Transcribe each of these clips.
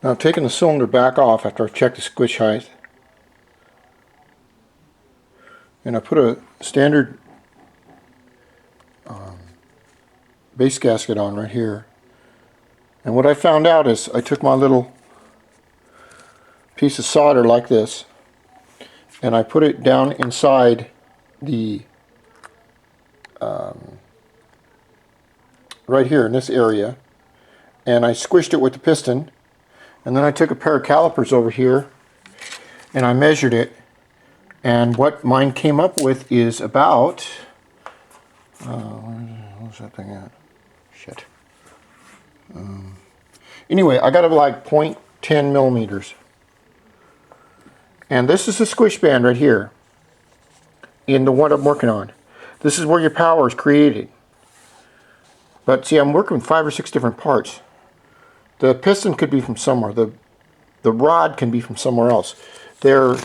Now I've taken the cylinder back off after I've checked the squish height. And I put a standard base gasket on right here. And what I found out is I took my little piece of solder like this and I put it down inside the right here in this area, and I squished it with the piston, and then I took a pair of calipers over here and I measured it, and what mine came up with is about where's that thing at? Shit. Anyway, I got it like 0.10 millimeters. And this is the squish band right here in the one I'm working on. This is where your power is created. But see, I'm working with 5 or 6 different parts. The piston could be from somewhere. The rod can be from somewhere else. This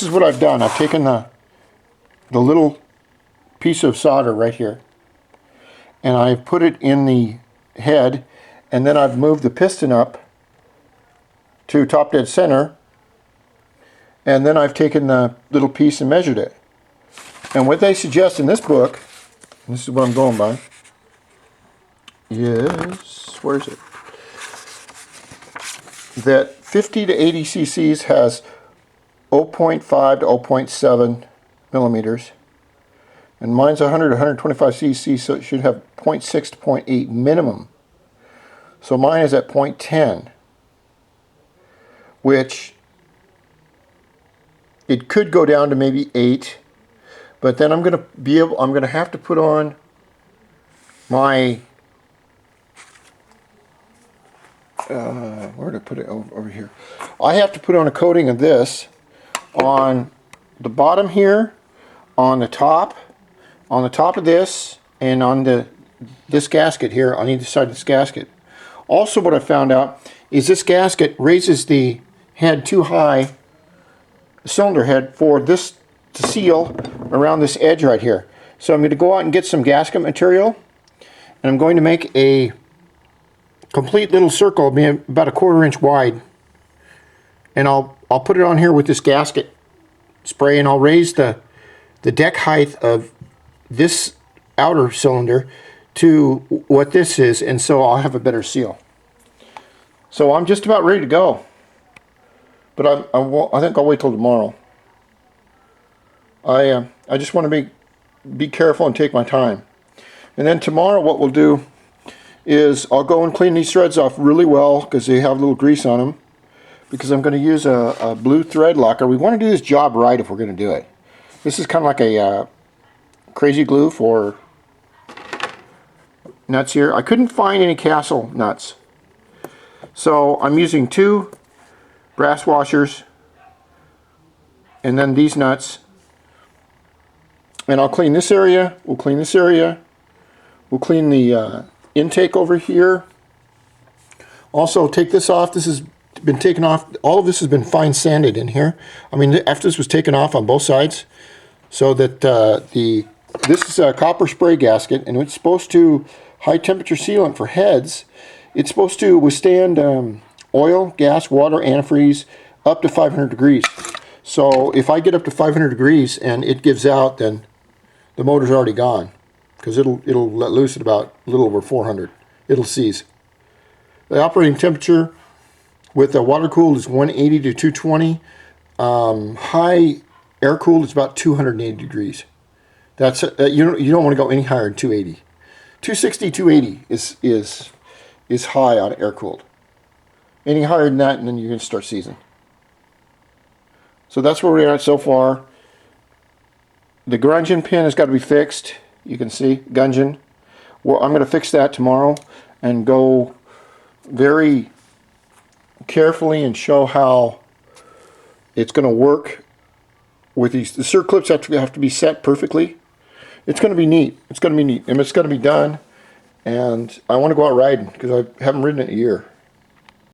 is what I've done. I've taken the little piece of solder right here, and I've put it in the head, and then I've moved the piston up to top dead center, and then I've taken the little piece and measured it. And what they suggest in this book, and this is what I'm going by, is, where is it? That 50 to 80 cc's has 0.5 to 0.7 millimeters. And mine's 100 to 125 cc, so it should have 0.6 to 0.8 minimum. So mine is at 0.10, which it could go down to maybe 8, but then I'm going to have to put on my where did I put it? Over here. I have to put on a coating of this on the bottom here, on the top of this, and on this gasket here, on either side of this gasket. Also, what I found out is this gasket raises the head too high, the cylinder head, for this to seal around this edge right here. So I'm going to go out and get some gasket material, and I'm going to make a complete little circle, about 1/4 inch wide, and I'll put it on here with this gasket spray, and I'll raise the deck height of this outer cylinder to what this is, and so I'll have a better seal. So I'm just about ready to go, but I think I'll wait till tomorrow. I just want to be careful and take my time. And then tomorrow what we'll do is I'll go and clean these threads off really well, because they have a little grease on them, because I'm going to use a blue thread locker. We want to do this job right if we're going to do it. This is kind of like a crazy glue for nuts here. I couldn't find any Castle nuts, so I'm using 2 brass washers and then these nuts, and I'll clean this area, we'll clean this area, we'll clean the intake over here. Also take this off. This has been taken off. All of this has been fine sanded in here. I mean, after this was taken off on both sides, so that this is a copper spray gasket, and it's supposed to, high temperature sealant for heads, it's supposed to withstand oil, gas, water, antifreeze up to 500 degrees. So if I get up to 500 degrees and it gives out, then the motor's already gone, because it'll let loose at about a little over 400. It'll seize. The operating temperature with water cooled is 180 to 220. High air cooled is about 280 degrees. That's you don't want to go any higher than 280. 260, 280 is high on air cooled. Any higher than that, and then you're going to start seizing. So that's where we're at so far. The gudgeon pin has got to be fixed. You can see gudgeon. Well, I'm going to fix that tomorrow and go very carefully and show how it's going to work with these. The circlips have to be set perfectly. It's going to be neat. It's going to be neat, and it's going to be done. And I want to go out riding, because I haven't ridden in a year.